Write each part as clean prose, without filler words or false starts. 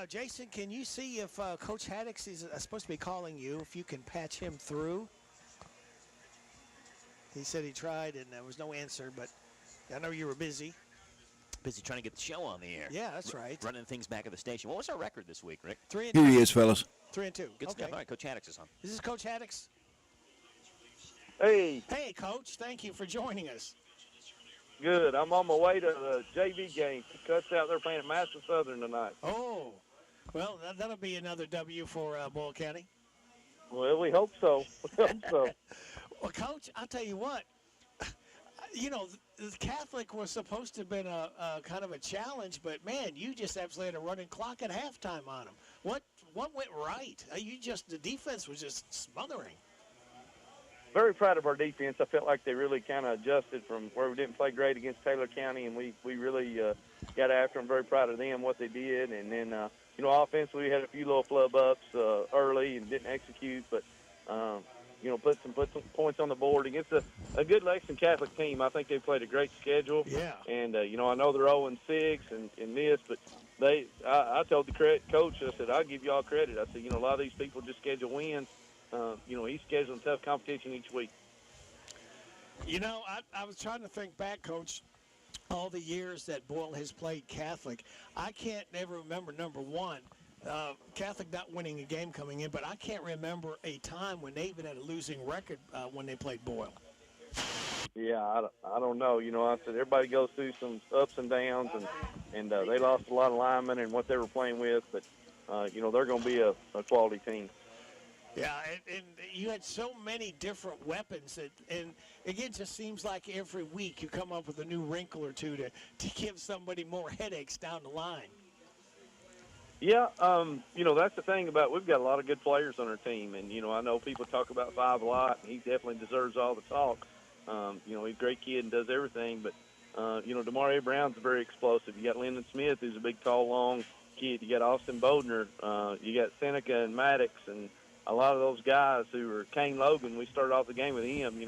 Jason, can you see if Coach Haddix is supposed to be calling you, if you can patch him through? He said he tried and there was no answer, but I know you were busy. Busy trying to get the show on the air. Yeah, that's right. Running things back at the station. What was our record this week, Rick? 3-2. Here he is, fellas. 3-2. Good Okay. stuff. All right, Coach Haddix is on. Is this Coach Haddix? Hey, Hey, Coach. Thank you for joining us. good. I'm on my way to the JV game. Cuts out there playing at Master Southern tonight. Oh, well, that'll be another W for Boyle County. Well, we hope so. We hope so. Well, Coach, I'll tell you what. You know, the Catholic was supposed to have been a kind of a challenge, but, man, you just absolutely had a running clock at halftime on them. What went right? The defense was just smothering. Very proud of our defense. I felt like they really kind of adjusted from where we didn't play great against Taylor County, and we really got after them. Very proud of them, what they did. And then, offensively, we had a few little flub ups early and didn't execute, but put some points on the board against a good Lexington Catholic team. I think they played a great schedule. Yeah. And, I know they're 0-6 in this, but I told the coach, I said, I'll give you all credit. I said, a lot of these people just schedule wins. He's scheduling tough competition each week. I was trying to think back, Coach, all the years that Boyle has played Catholic. I can't never remember, number one, Catholic not winning a game coming in, but I can't remember a time when they even had a losing record when they played Boyle. Yeah, I don't know. I said everybody goes through some ups and downs, and they lost a lot of linemen and what they were playing with, but, they're going to be a quality team. Yeah, and you had so many different weapons, and again, it just seems like every week you come up with a new wrinkle or two to give somebody more headaches down the line. Yeah, that's the thing about we've got a lot of good players on our team, and, I know people talk about Five a lot, and he definitely deserves all the talk. He's a great kid and does everything, but, Demario Brown's very explosive. You got Lyndon Smith, who's a big, tall, long kid. You got Austin Bodner. You got Seneca and Maddox, and a lot of those guys who are Kane Logan. We started off the game with him.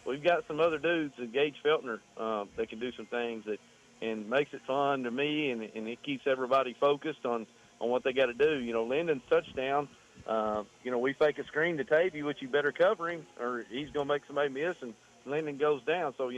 We've got some other dudes, and Gage Feltner, that can do some things and makes it fun to me, and it keeps everybody focused on what they got to do. Lyndon's touchdown, we fake a screen to Tavy, which you better cover him, or he's going to make somebody miss, and Lyndon goes down. So,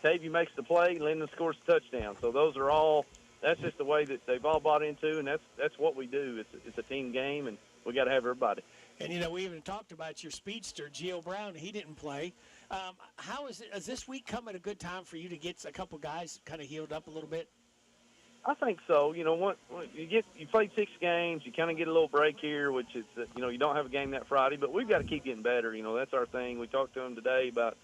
Tavy makes the play, Lyndon scores the touchdown. So those are all – that's just the way that they've all bought into, and that's what we do. It's a team game, and we got to have everybody. And, we even talked about your speedster, Gio Brown. He didn't play. How is this week come at a good time for you to get a couple guys kind of healed up a little bit? I think so. When you played 6 games, you kind of get a little break here, which is, you don't have a game that Friday, but we've got to keep getting better. That's our thing. We talked to them today about,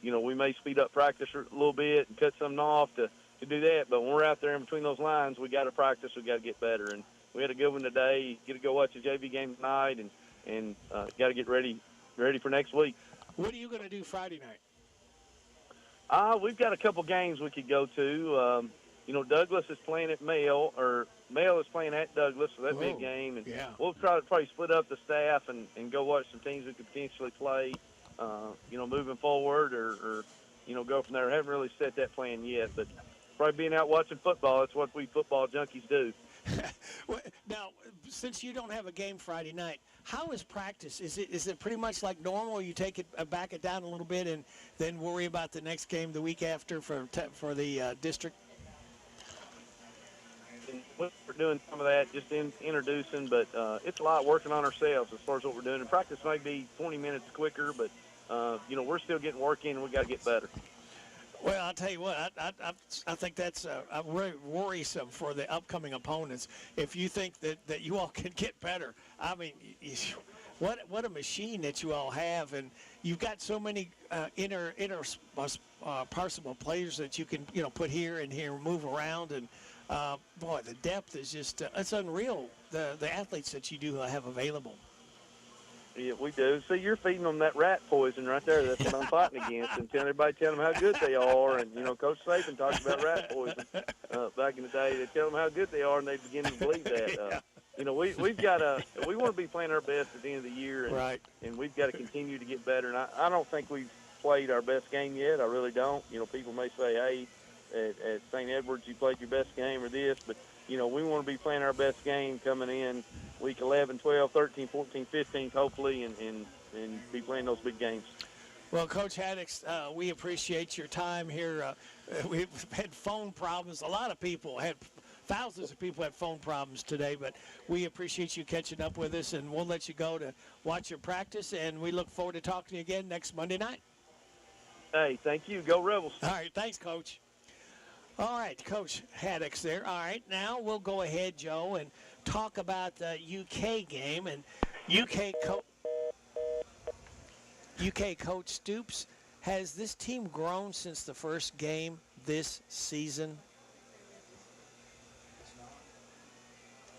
we may speed up practice a little bit and cut something off to do that, but when we're out there in between those lines, we got to practice. We got to get better. And we had a good one today. Get to go watch the JV game tonight, and got to get ready for next week. What are you going to do Friday night? We've got a couple games we could go to. Douglas is playing at Male, or Male is playing at Douglas, so that'd be a game. And yeah. We'll try to probably split up the staff and go watch some teams we could potentially play, moving forward, or go from there. I haven't really set that plan yet, but probably being out watching football, that's what we football junkies do. Now, since you don't have a game Friday night, how is practice? Is it pretty much like normal? You take it back it down a little bit and then worry about the next game the week after for the district? And we're doing some of that, just introducing, but it's a lot working on ourselves as far as what we're doing. And practice may be 20 minutes quicker, but we're still getting work in, and we got to get better. Well, I'll tell you what, I think that's very worrisome for the upcoming opponents. If you think that you all can get better, I mean, what a machine that you all have, and you've got so many parsable players that you can put here and here, move around, and boy, the depth is just it's unreal. The athletes that you do have available. Yeah, we do. See, you're feeding them that rat poison right there. That's what I'm fighting against, and telling them how good they are. And Coach Saban talks about rat poison back in the day. They tell them how good they are, and they begin to believe that. We've got we want to be playing our best at the end of the year, and, right. And we've got to continue to get better. And I don't think we've played our best game yet. I really don't. People may say, hey, at St. Edwards you played your best game or this, but we want to be playing our best game coming in week 11, 12, 13, 14, 15, hopefully, and be playing those big games. Well, Coach Haddix, we appreciate your time here. We've had phone problems. A lot of people had, thousands of people had phone problems today, but we appreciate you catching up with us, and we'll let you go to watch your practice, and we look forward to talking to you again next Monday night. Hey, thank you. Go Rebels. All right, thanks, Coach. All right, Coach Haddix there. All right, now we'll go ahead, Joe, and talk about the UK game. And UK coach Stoops, has this team grown since the first game this season?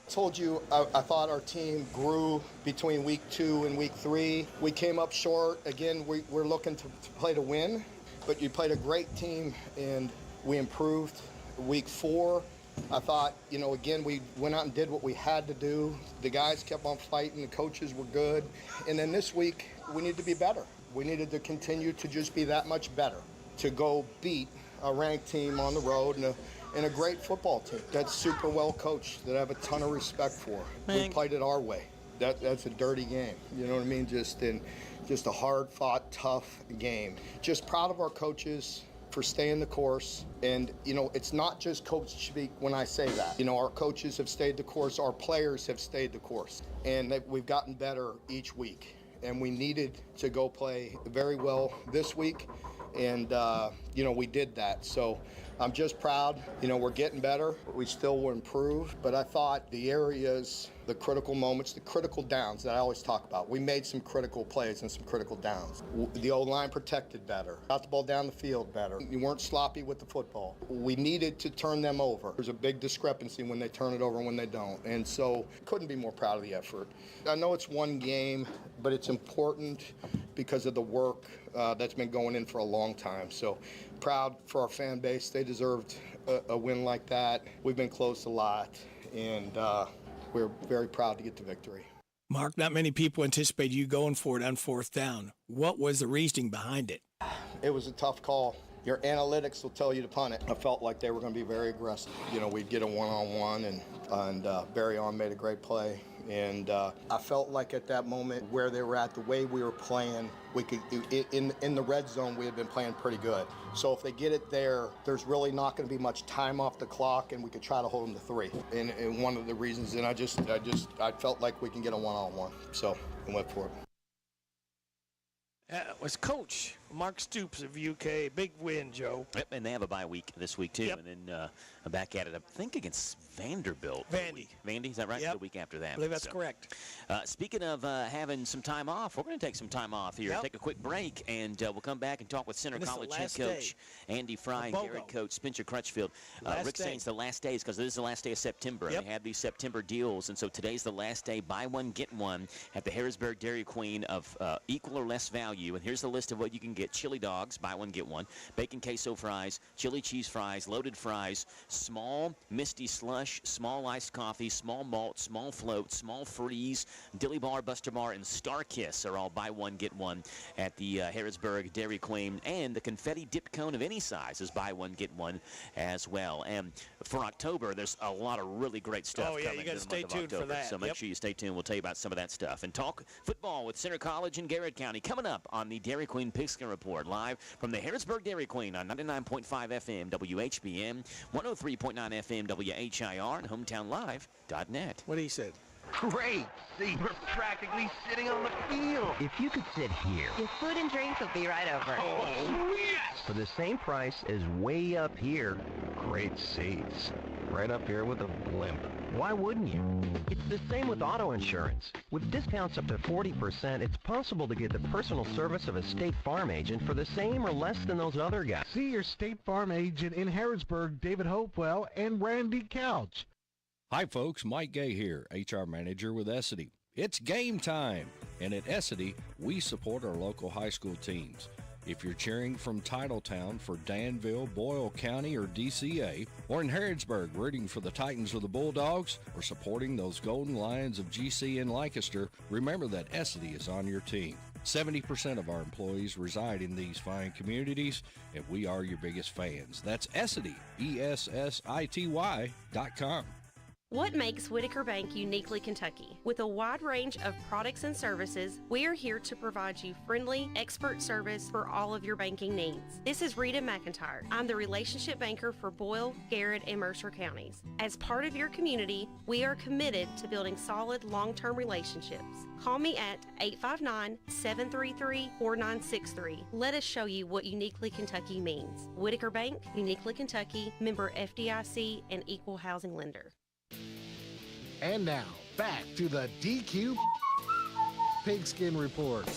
I told you I thought our team grew between week 2 and week 3. We came up short. Again, we're looking to play to win, but you played a great team, and we improved. Week 4, I thought, again, we went out and did what we had to do. The guys kept on fighting. The coaches were good. And then this week, we need to be better. We needed to continue to just be that much better, to go beat a ranked team on the road and a great football team that's super well coached, that I have a ton of respect for. We played it our way. That's a dirty game. You know what I mean? Just a hard-fought, tough game. Just proud of our coaches for staying the course. And, it's not just coach speak when I say that. Our coaches have stayed the course. Our players have stayed the course. And we've gotten better each week. And we needed to go play very well this week. And, we did that. So I'm just proud. We're getting better. We still will improve. But I thought the areas, the critical moments, the critical downs that I always talk about, we made some critical plays and some critical downs. The O-line protected better, got the ball down the field better. You weren't sloppy with the football. We needed to turn them over. There's a big discrepancy when they turn it over and when they don't. And so couldn't be more proud of the effort. I know it's one game, but it's important because of the work that's been going in for a long time. So proud for our fan base. They deserved a win like that. We've been close a lot, and we're very proud to get the victory. Mark, not many people anticipate you going for it on 4th down. What was the reasoning behind it? It was a tough call. Your analytics will tell you to punt it. I felt like they were going to be very aggressive. We'd get a one-on-one, and Barry On made a great play. And I felt like at that moment where they were at, the way we were playing, we could in the red zone we had been playing pretty good. So if they get it there, there's really not going to be much time off the clock, and we could try to hold them to 3. And one of the reasons, and I felt like we can get a one-on-one, so I went for it. Was Coach Mark Stoops of UK. Big win, Joe. Yep, and they have a bye week this week, too. Yep. And then back at it, I think, against Vanderbilt. Vandy. Vandy, is that right? Yep. The week after that. I believe that's correct. Speaking of having some time off, we're going to take some time off here. Yep. Take a quick break, and we'll come back and talk with Center College head coach Andy Fry and Garrett coach Spencer Crutchfield. Rick saying it's the last days because this is the last day of September. Yep. And they have these September deals, and so today's the last day. Buy one, get one at the Harrisburg Dairy Queen of equal or less value. And here's the list of what you can get. Chili dogs, buy one, get one. Bacon queso fries, chili cheese fries, loaded fries, small misty slush, small iced coffee, small malt, small float, small freeze, dilly bar, buster bar, and Star Kiss are all buy one, get one at the Harrisburg Dairy Queen. And the confetti dip cone of any size is buy one, get one as well. And for October, there's a lot of really great stuff coming. You got to stay tuned for that. So make sure you stay tuned. We'll tell you about some of that stuff. And talk football with Center College in Garrett County coming up on the Dairy Queen Pigskin Report, live from the Harrisburg Dairy Queen on 99.5 FM WHBN, 103.9 FM WHIR, and HometownLive.net. What he said. Great. See, we're practically sitting on the field. If you could sit here. Your food and drinks will be right over. Oh, yes! For the same price as way up here. Great seats. Right up here with a blimp. Why wouldn't you? It's the same with auto insurance. With discounts up to 40%, it's possible to get the personal service of a State Farm agent for the same or less than those other guys. See your State Farm agent in Harrisburg, David Hopewell, and Randy Couch. Hi folks, Mike Gay here, HR Manager with Essity. It's game time, and at Essity, we support our local high school teams. If you're cheering from Titletown for Danville, Boyle County, or DCA, or in Harrodsburg rooting for the Titans or the Bulldogs, or supporting those Golden Lions of GC and Lancaster, remember that Essity is on your team. 70% of our employees reside in these fine communities, and we are your biggest fans. That's Essity, ESSITY.com. What makes Whitaker Bank uniquely Kentucky? With a wide range of products and services, we are here to provide you friendly, expert service for all of your banking needs. This is Rita McIntyre. I'm the relationship banker for Boyle, Garrett, and Mercer counties. As part of your community, we are committed to building solid, long-term relationships. Call me at 859-733-4963. Let us show you what uniquely Kentucky means. Whitaker Bank, uniquely Kentucky, member FDIC, and equal housing lender. And now, back to the DQ Pigskin Report.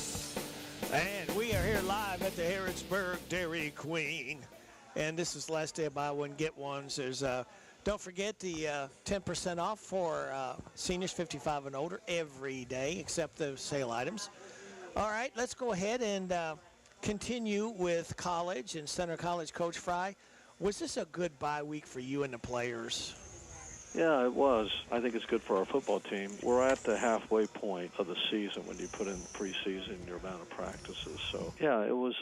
And we are here live at the Harrodsburg Dairy Queen. And this is the last day of buy one, get ones. There's, don't forget the 10% off for seniors 55 and older every day, except the sale items. All right, let's go ahead and continue with college and Center College. Coach Fry, was this a good bye week for you and the players? Yeah, it was. I think it's good for our football team. We're at the halfway point of the season when you put in preseason, your amount of practices. So, yeah, it was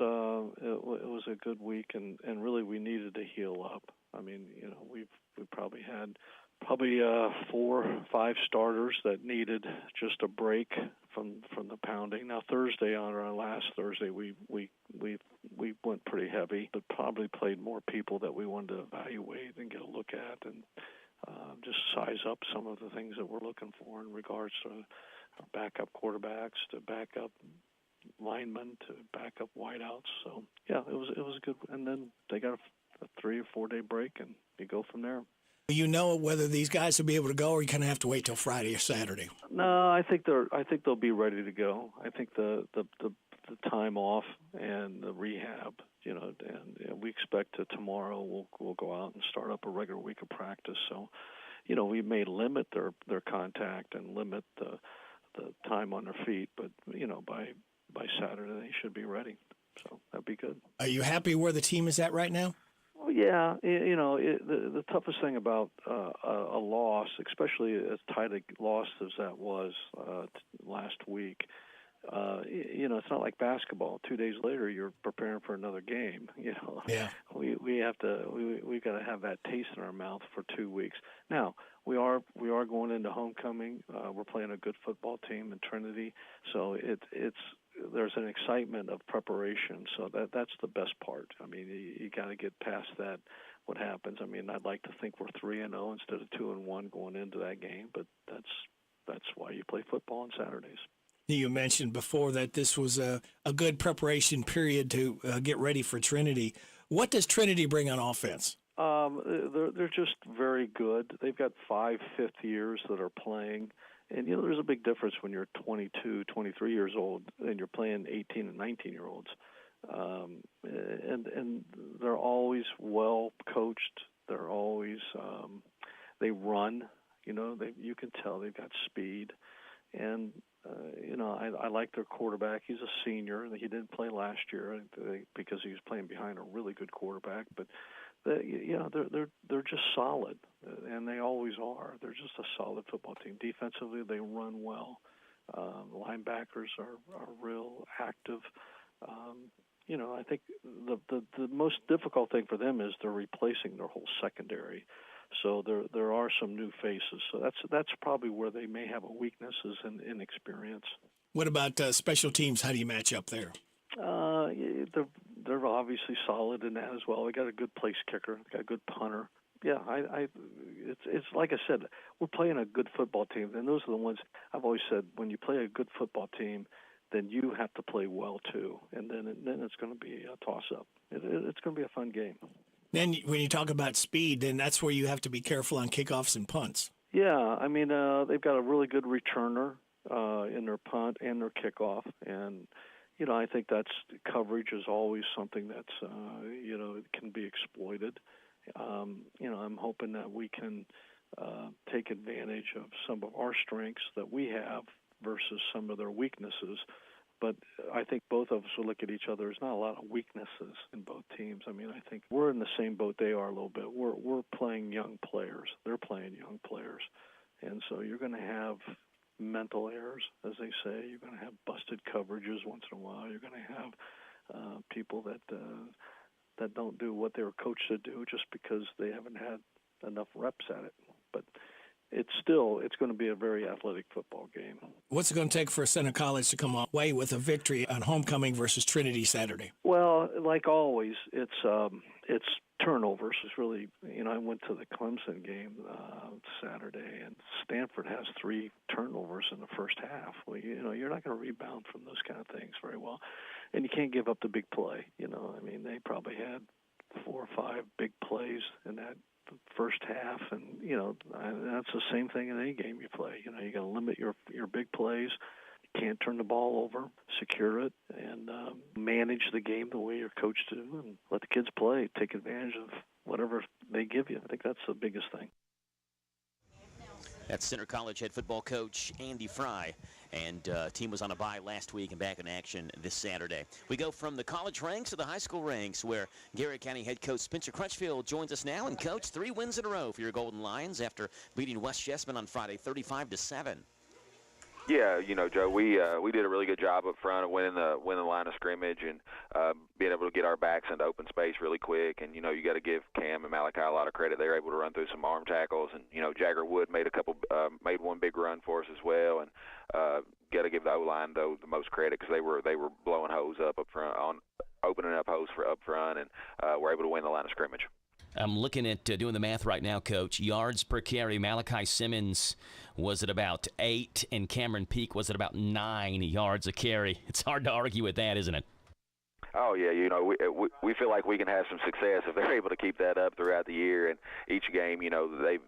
a good week, and really we needed to heal up. I mean, you know, we probably had 4 or 5 starters that needed just a break from the pounding. Now Thursday, on our last Thursday, we went pretty heavy, but probably played more people that we wanted to evaluate and get a look at, and just size up some of the things that we're looking for in regards to our backup quarterbacks, to backup linemen, to backup wideouts. So yeah, it was good. And then they got a 3 or 4 day break, and you go from there. You know whether these guys will be able to go, or you kind of have to wait till Friday or Saturday? No, I think they'll be ready to go. I think the time off and the rehab, you know, and we expect that tomorrow we'll go out and start up a regular week of practice. So, you know, we may limit their contact and limit the time on their feet, but you know, by Saturday they should be ready. So that'd be good. Are you happy where the team is at right now? Well, yeah, you know, the toughest thing about a loss, especially as tight a loss as that was last week, you know, it's not like basketball. 2 days later, you're preparing for another game. You know, yeah. we got to have that taste in our mouth for 2 weeks. Now we are going into homecoming. We're playing a good football team in Trinity, so there's an excitement of preparation. So that's the best part. I mean, you got to get past that. What happens? I mean, I'd like to think we're 3-0 instead of 2-1 going into that game, but that's why you play football on Saturdays. You mentioned before that this was a good preparation period to get ready for Trinity. What does Trinity bring on offense? They're just very good. They've got 5 fifth years that are playing. And, you know, there's a big difference when you're 22, 23 years old and you're playing 18 and 19-year-olds. And they're always well coached. They're always they run. You know, you can tell they've got speed. And, you know, I like their quarterback. He's a senior. He didn't play last year because he was playing behind a really good quarterback. But, you know, they're just solid, and they always are. They're just a solid football team. Defensively, they run well. Linebackers are real active. You know, I think the most difficult thing for them is they're replacing their whole secondary. So there are some new faces. So that's probably where they may have a weakness is in inexperience. What about special teams? How do you match up there? They're obviously solid in that as well. They got a good place kicker, got a good punter. Yeah, it's like I said, we're playing a good football team, and those are the ones I've always said. When you play a good football team, then you have to play well too, and then it's going to be a toss-up. It's going to be a fun game. Then when you talk about speed, then that's where you have to be careful on kickoffs and punts. Yeah, I mean, they've got a really good returner in their punt and their kickoff. And, you know, I think coverage is always something that's, you know, it can be exploited. You know, I'm hoping that we can take advantage of some of our strengths that we have versus some of their weaknesses. But I think both of us will look at each other. There's not a lot of weaknesses in both teams. I mean, I think we're in the same boat they are a little bit. We're playing young players. They're playing young players. And so you're going to have mental errors, as they say. You're going to have busted coverages once in a while. You're going to have people that don't do what they were coached to do just because they haven't had enough reps at it. But it's going to be a very athletic football game. What's it going to take for Center College to come away with a victory on homecoming versus Trinity Saturday? Well, like always, it's turnovers. It's really, I went to the Clemson game Saturday, and Stanford has 3 turnovers in the first half. Well, you're not going to rebound from those kind of things very well, and you can't give up the big play. They probably had 4 or 5 big plays in that first half, and that's the same thing in any game you play. You got to limit your big plays. You can't turn the ball over, secure it, and manage the game the way you're coached to, and let the kids play, take advantage of whatever they give you. I think that's the biggest thing. That's Center College head football coach Andy Fry, and team was on a bye last week and back in action this Saturday. We go from the college ranks to the high school ranks, where Garrett County head coach Spencer Crutchfield joins us now. And coach, 3 wins in a row for your Golden Lions after beating West Jessamine on Friday 35-7. Yeah, Joe, we did a really good job up front of winning the line of scrimmage and being able to get our backs into open space really quick. And, you got to give Cam and Malachi a lot of credit. They were able to run through some arm tackles. And, Jagger Wood made one big run for us as well. And got to give the O-line, though, the most credit, because they were blowing holes up front, opening up holes up front, and were able to win the line of scrimmage. I'm looking at doing the math right now, Coach. Yards per carry, Malachi Simmons was at about 8, and Cameron Peak was at about 9 yards a carry. It's hard to argue with that, isn't it? Oh, yeah, we feel like we can have some success if they're able to keep that up throughout the year. And each game,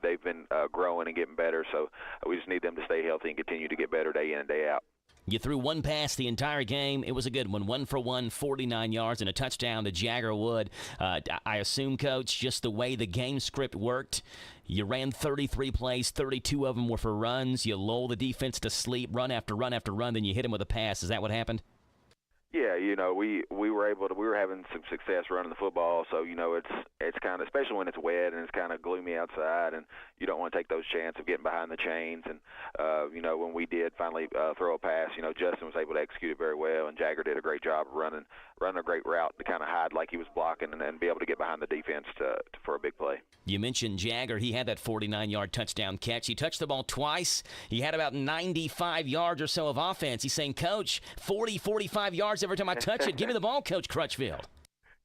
they've been growing and getting better, so we just need them to stay healthy and continue to get better day in and day out. You threw one pass the entire game. It was a good one. 1 for 1, 49 yards, and a touchdown to Jagger Wood. I assume, Coach, just the way the game script worked, you ran 33 plays, 32 of them were for runs. You lull the defense to sleep, run after run after run, then you hit them with a pass. Is that what happened? Yeah, we were having some success running the football, so it's kind of, especially when it's wet and it's kind of gloomy outside, and you don't want to take those chances of getting behind the chains. And when we did finally throw a pass, Justin was able to execute it very well, and Jagger did a great job of running a great route to kind of hide like he was blocking, and then be able to get behind the defense for a big play. You mentioned Jagger. He had that 49-yard touchdown catch. He touched the ball twice. He had about 95 yards or so of offense. He's saying, Coach, 40, 45 yards every time I touch it. Give me the ball, Coach Crutchfield.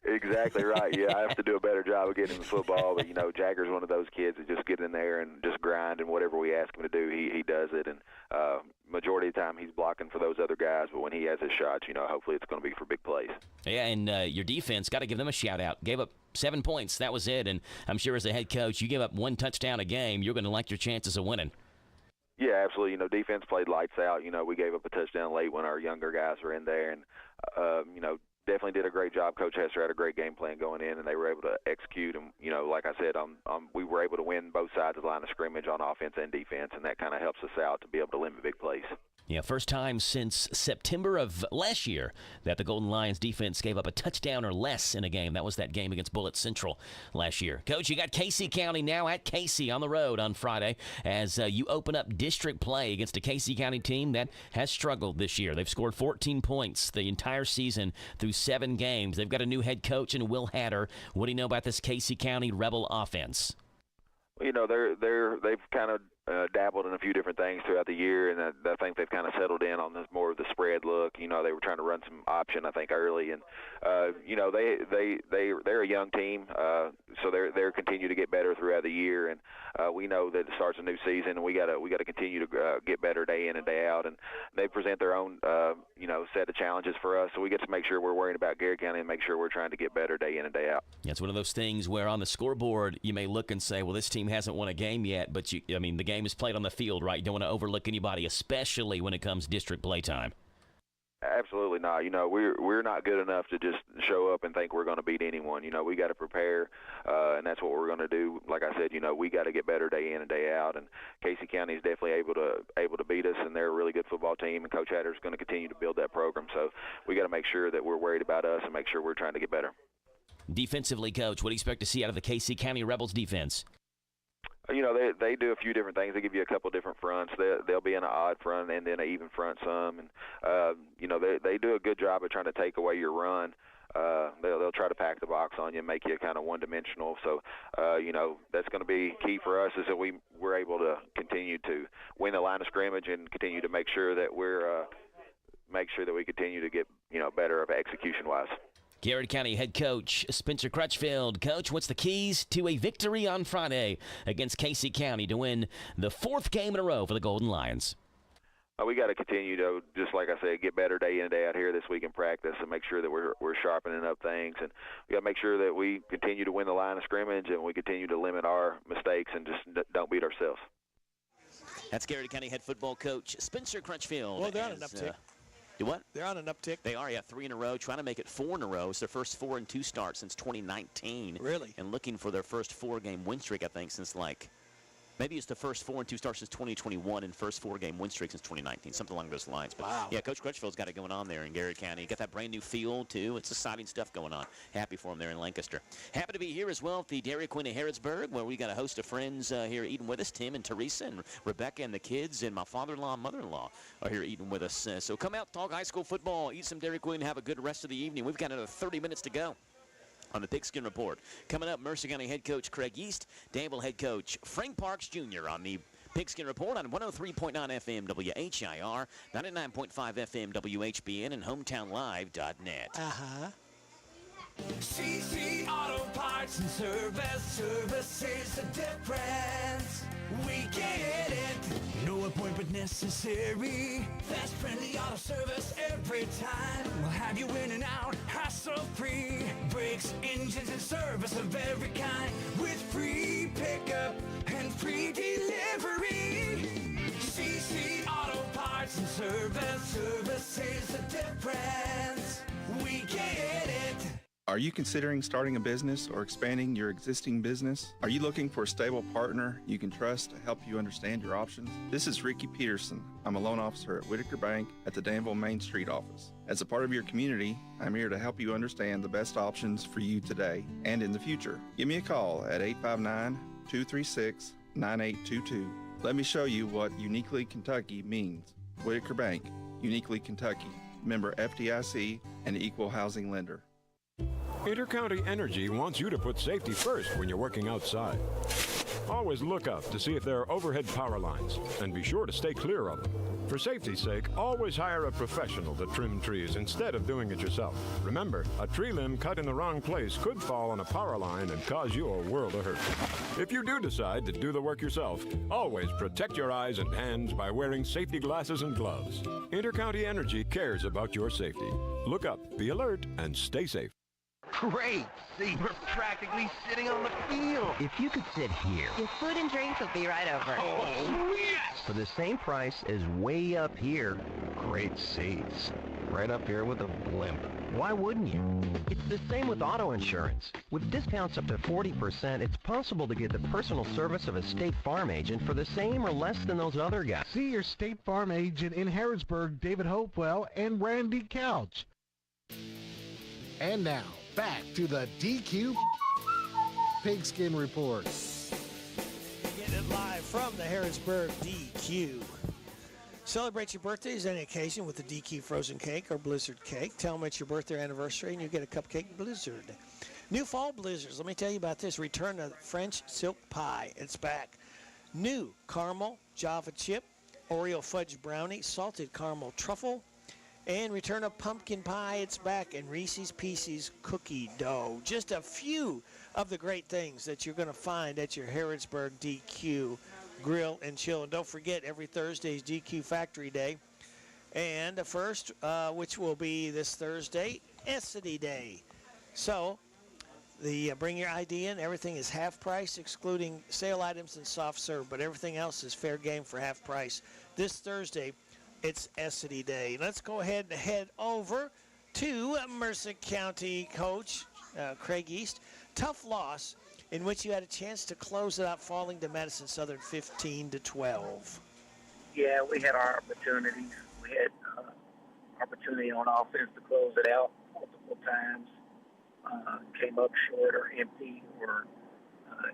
Exactly right. Yeah, I have to do a better job of getting him the football. But, Jagger's one of those kids that just get in there and just grind, and whatever we ask him to do, he does it. And majority of the time he's blocking for those other guys, but when he has his shots, hopefully it's going to be for big plays. Yeah, and your defense, got to give them a shout-out. Gave up 7 points. That was it. And I'm sure as a head coach, you give up 1 touchdown a game, you're going to like your chances of winning. Yeah, absolutely. Defense played lights out. We gave up a touchdown late when our younger guys were in there, and definitely did a great job. Coach Hester had a great game plan going in, and they were able to execute. And like I said, we were able to win both sides of the line of scrimmage on offense and defense, and that kind of helps us out to be able to limit big plays. Yeah, first time since September of last year that the Golden Lions defense gave up a touchdown or less in a game. That was that game against Bullitt Central last year. Coach, you got Casey County now at Casey on the road on Friday as you open up district play against a Casey County team that has struggled this year. They've scored 14 points the entire season through 7 games. They've got a new head coach in Will Hatter. What do you know about this Casey County Rebel offense? They've kind of dabbled in a few different things throughout the year, and I think they've kind of settled in on this more of the spread look. They were trying to run some option, I think, early, and they're a young team, so they're continue to get better throughout the year, and we know that it starts a new season, and we got to continue to get better day in and day out, and they present their own set of challenges for us, so we get to make sure we're worrying about Garrett County and make sure we're trying to get better day in and day out. Yeah, it's one of those things where on the scoreboard you may look and say, well, this team hasn't won a game yet, but the game is played on the field, right? You don't want to overlook anybody, especially when it comes district play time. Absolutely not. We're not good enough to just show up and think we're going to beat anyone. We got to prepare, and that's what we're going to do. Like I said, we got to get better day in and day out. And Casey County is definitely able to beat us, and they're a really good football team. And Coach Hatter is going to continue to build that program. So we got to make sure that we're worried about us and make sure we're trying to get better. Defensively, Coach, what do you expect to see out of the Casey County Rebels defense? They do a few different things. They give you a couple different fronts. They'll be in an odd front and then an even front some. And, they do a good job of trying to take away your run. they'll try to pack the box on you and make you kind of one-dimensional. So, that's going to be key for us, is that we're able to continue to win the line of scrimmage and continue to make sure that we continue to get better of execution-wise. Garrett County head coach Spencer Crutchfield. Coach, what's the keys to a victory on Friday against Casey County to win the 4th game in a row for the Golden Lions? We got to continue to, just like I said, get better day in and day out here this week in practice and make sure that we're sharpening up things. And we got to make sure that we continue to win the line of scrimmage and we continue to limit our mistakes and just don't beat ourselves. That's Garrett County head football coach Spencer Crutchfield. Well, they're on an uptick. Do what? They're on an uptick. They are, 3 in a row, trying to make it 4 in a row. It's their first 4-2 start since 2019. Really? And looking for their first 4-game win streak, I think, since maybe it's the first 4-2 start since 2021 and first 4-game win streak since 2019, something along those lines. But wow. Yeah, Coach Crutchfield's got it going on there in Garrett County. Got that brand new field, too. It's exciting stuff going on. Happy for him there in Lancaster. Happy to be here as well at the Dairy Queen of Harrodsburg, where we got a host of friends here eating with us. Tim and Teresa and Rebecca and the kids and my father-in-law and mother-in-law are here eating with us. So come out, talk high school football, eat some Dairy Queen, have a good rest of the evening. We've got another 30 minutes to go on the Pigskin Report. Coming up, Mercer County head coach Craig East, Danville head coach Frank Parks Jr. on the Pigskin Report on 103.9 FM WHIR, 99.5 FM WHBN, and HometownLive.net. CC Auto Parts and Service is the difference. We get it. No appointment necessary. Fast, friendly auto service every time. We'll have you in and out, hassle-free. Brakes, engines, and service of every kind. With free pickup and free delivery. CC Auto Parts and Service is the difference. We get it. Are you considering starting a business or expanding your existing business? Are you looking for a stable partner you can trust to help you understand your options? This is Ricky Peterson. I'm a loan officer at Whitaker Bank at the Danville Main Street office. As a part of your community, I'm here to help you understand the best options for you today and in the future. Give me a call at 859-236-9822. Let me show you what Uniquely Kentucky means. Whitaker Bank, Uniquely Kentucky, member FDIC, and equal housing lender. Intercounty Energy wants you to put safety first when you're working outside. Always look up to see if there are overhead power lines, and be sure to stay clear of them. For safety's sake, always hire a professional to trim trees instead of doing it yourself. Remember, a tree limb cut in the wrong place could fall on a power line and cause you a world of hurt. If you do decide to do the work yourself, always protect your eyes and hands by wearing safety glasses and gloves. Intercounty Energy cares about your safety. Look up, be alert, and stay safe. Great! See, we're practically sitting on the field. If you could sit here. Your food and drinks will be right over. Oh, yes! For the same price as way up here, great seats. Right up here with a blimp. Why wouldn't you? It's the same with auto insurance. With discounts up to 40%, it's possible to get the personal service of a State Farm agent for the same or less than those other guys. See your State Farm agent in Harrodsburg, David Hopewell, and Randy Couch. And now, back to the DQ Pigskin Report. Getting it live from the Harrodsburg DQ. Celebrate your birthdays any occasion with the DQ frozen cake or blizzard cake. Tell them it's your birthday or anniversary and you get a cupcake blizzard. New fall blizzards. Let me tell you about this. Return to French silk pie. It's back. New caramel Java chip, Oreo fudge brownie, salted caramel truffle, and return of pumpkin pie. It's back. And Reese's Pieces cookie dough. Just a few of the great things that you're going to find at your Harrodsburg DQ Grill and Chill. And don't forget, every Thursday is DQ Factory Day. And the first, which will be this Thursday, Essity Day. So, bring your ID in. Everything is half price, excluding sale items and soft serve. But everything else is fair game for half price. This Thursday, it's Essity Day. Let's go ahead and head over to Mercer County coach Craig East. Tough loss in which you had a chance to close it out, falling to Madison Southern 15-12. Yeah, we had our opportunities. We had opportunity on offense to close it out multiple times. Came up short or empty or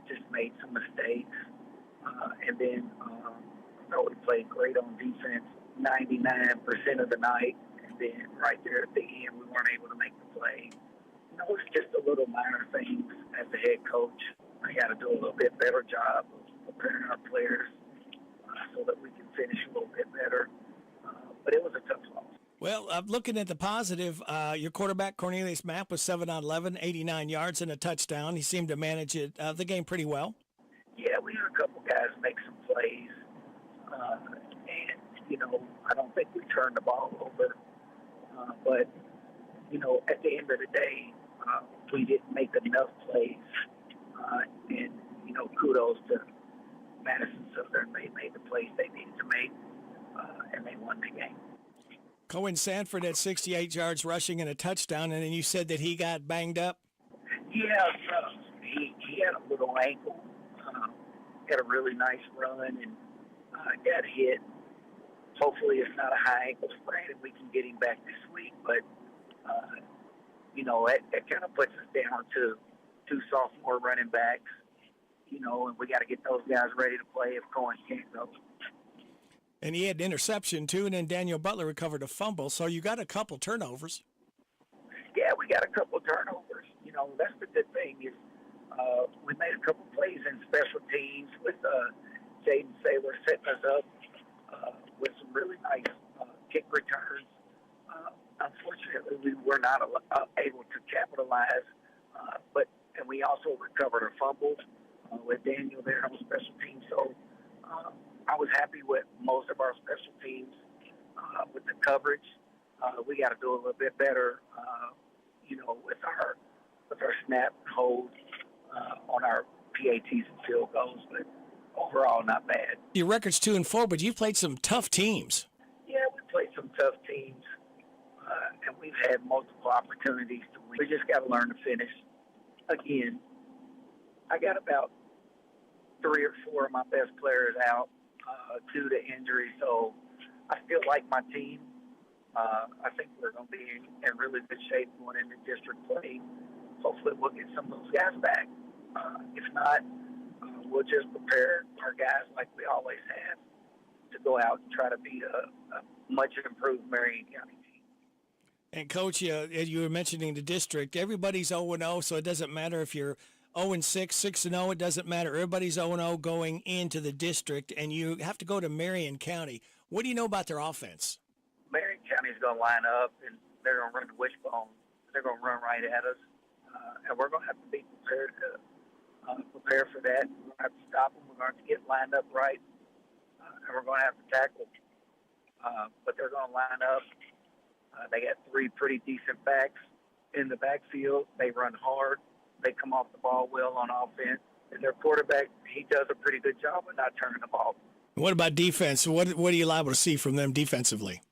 just made some mistakes. And then I thought we played great on defense 99% of the night. And then right there at the end, we weren't able to make the play. It's just a little minor things as the head coach. I got to do a little bit better job of preparing our players so that we can finish a little bit better. But it was a tough loss. Well, looking at the positive, your quarterback, Cornelius Mapp, was 7 on 11, 89 yards and a touchdown. He seemed to manage the game pretty well. Yeah, we had a couple guys make some plays. And, I don't think we turned the ball over. But, at the end of the day, we didn't make enough plays. And, kudos to Madison Southern. They made the plays they needed to make, and they won the game. Cohen Sanford had 68 yards rushing and a touchdown, and then you said that he got banged up? Yeah, he had a little ankle, had a really nice run, and got hit. Hopefully it's not a high ankle sprain and we can get him back this week. But, it kind of puts us down to 2 sophomore running backs, and we got to get those guys ready to play if Cohen can't go. And he had an interception, too, and then Daniel Butler recovered a fumble. So you got a couple turnovers. Yeah, we got a couple turnovers. That's the good thing is we made a couple plays in special teams with Jaden Saylor setting us up with some really nice kick returns. Unfortunately, we were not able to capitalize, and we also recovered a fumble with Daniel there on special teams. So I was happy with most of our special teams with the coverage. We got to do a little bit better, with our snap and hold on our PATs and field goals, but overall not bad. Your record's 2-4, but you've played some tough teams. Yeah, we played some tough teams, and we've had multiple opportunities to win. We just got to learn to finish. Again, I got about 3 or 4 of my best players out due to injury, so I feel like my team. I think we're going to be in really good shape going into district play. Hopefully we'll get some of those guys back. If not, we'll just prepare our guys like we always have to go out and try to beat a much improved Marion County team. And, Coach, you were mentioning the district. Everybody's 0-0, so it doesn't matter if you're 0-6, 6-0. It doesn't matter. Everybody's 0-0 going into the district, and you have to go to Marion County. What do you know about their offense? Marion County's going to line up, and they're going to run the wishbone. They're going to run right at us, and we're going to have to be prepared to prepare for that. We're going to have to stop them. We're going to have to get lined up right, and we're going to have to tackle. But they're going to line up. They got 3 pretty decent backs in the backfield. They run hard. They come off the ball well on offense. And their quarterback, he does a pretty good job of not turning the ball. What about defense? What are you liable to see from them defensively?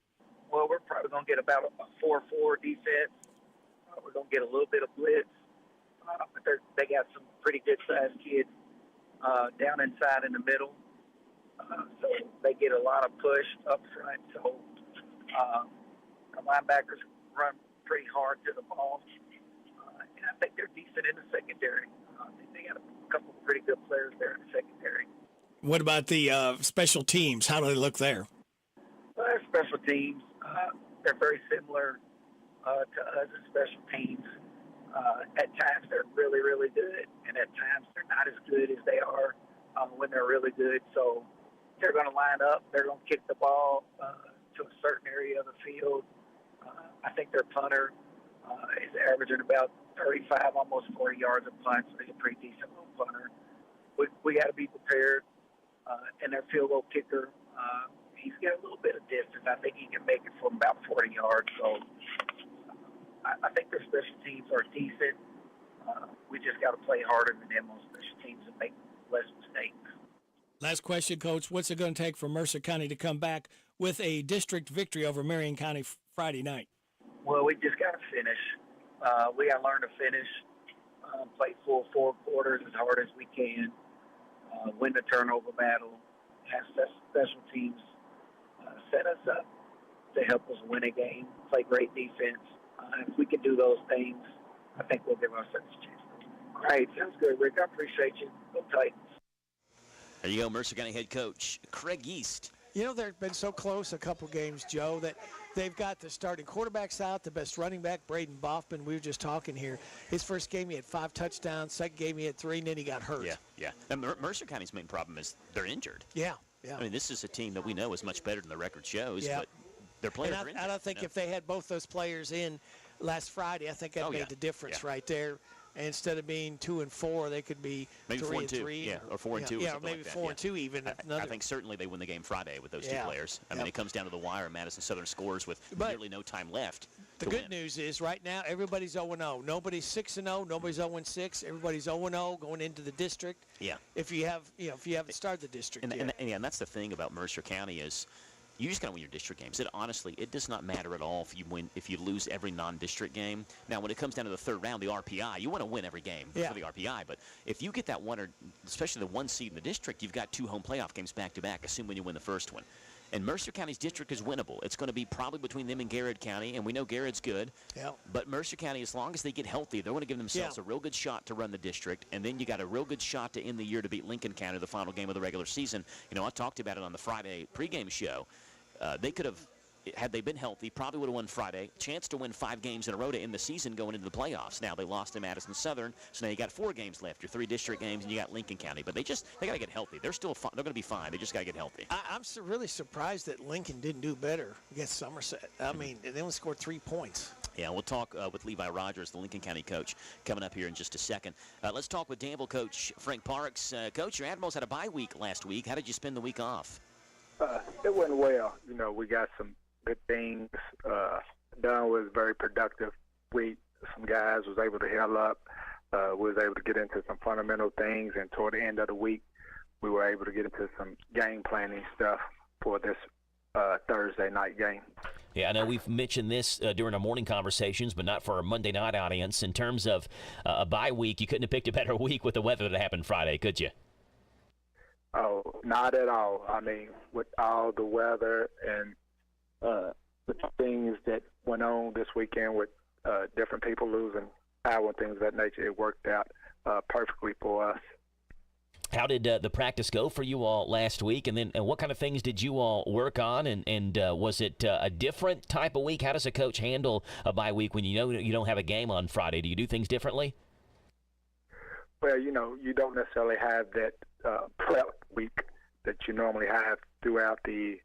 Well, we're probably going to get about a 4-4 defense. We're going to get a little bit of blitz. But they got some pretty good-sized kids down inside in the middle. So they get a lot of push up front. So the linebackers run pretty hard to the ball. And I think they're decent in the secondary. They got a couple of pretty good players there in the secondary. What about the special teams? How do they look there? Well, our special teams, they're very similar to us as special teams. At times they're really, really good, and at times they're not as good as they are when they're really good. So they're going to line up. They're going to kick the ball to a certain area of the field. I think their punter is averaging about 35, almost 40 yards a punt, so he's a pretty decent little punter. We got to be prepared. And their field goal kicker, he's got a little bit of distance. I think he can make it from about 40 yards. So I think their special teams are decent. We just got to play harder than them on special teams and make less mistakes. Last question, Coach. What's it going to take for Mercer County to come back with a district victory over Marion County Friday night? Well, we just got to finish. We got to learn to finish, play full 4 quarters as hard as we can, win the turnover battle, have special teams set us up to help us win a game, play great defense. If we can do those things, I think we'll give ourselves a chance. All right, sounds good, Rick. I appreciate you. Go Titans. There you go, Mercer County head coach Craig East. You know, they've been so close a couple games, Joe, that they've got the starting quarterbacks out, the best running back, Braden Boffman. We were just talking here. His first game, he had 5 touchdowns. Second game, he had 3, and then he got hurt. Yeah. And Mercer County's main problem is they're injured. Yeah. I mean, this is a team that we know is much better than the record shows, but their players are injured. I don't think if they had both those players in last Friday, I think that made the difference right there. And instead of being 2-4, they could be maybe 3-3. or 4-2. Yeah, or maybe 4-2 even. I think certainly they win the game Friday with those two players. I mean, it comes down to the wire. Madison Southern scores with nearly no time left. The good news is right now everybody's 0-0. Nobody's 6-0. Nobody's 0-6. Everybody's 0-0 going into the district. Yeah. If you haven't started the district yet. And that's the thing about Mercer County is you just got to win your district games. Honestly, it does not matter at all if you lose every non-district game. Now, when it comes down to the third round, the RPI, you want to win every game for the RPI. But if you get that one, or especially the 1 seed in the district, you've got 2 home playoff games back-to-back, assuming you win the first one. And Mercer County's district is winnable. It's going to be probably between them and Garrett County, and we know Garrett's good. Yeah. But Mercer County, as long as they get healthy, they're going to give themselves a real good shot to run the district, and then you got a real good shot to end the year to beat Lincoln County, the final game of the regular season. You know, I talked about it on the Friday pregame show. They could have, had they been healthy, probably would have won Friday. Chance to win 5 games in a row to end the season going into the playoffs. Now, they lost to Madison Southern, so now you got 4 games left. Your 3 district games, and you got Lincoln County. But they got to get healthy. They're still fine. They're going to be fine. They just got to get healthy. I'm really surprised that Lincoln didn't do better against Somerset. I mean, they only scored 3 points. Yeah, we'll talk with Levi Rogers, the Lincoln County coach, coming up here in just a second. Let's talk with Danville coach Frank Parks. Coach, your Admirals had a bye week last week. How did you spend the week off? It went well. You know, we got some good things done. Was very productive week. Some guys was able to heal up. We was able to get into some fundamental things, and toward the end of the week, we were able to get into some game planning stuff for this Thursday night game. Yeah, I know we've mentioned this during our morning conversations, but not for our Monday night audience. In terms of a bye week, you couldn't have picked a better week with the weather that happened Friday, could you? Oh, not at all. I mean, with all the weather and the things that went on this weekend with different people losing power and things of that nature, it worked out perfectly for us. How did the practice go for you all last week? And then what kind of things did you all work on? And was it a different type of week? How does a coach handle a bye week when you know you don't have a game on Friday? Do you do things differently? Well, you know, you don't necessarily have that prep week that you normally have throughout the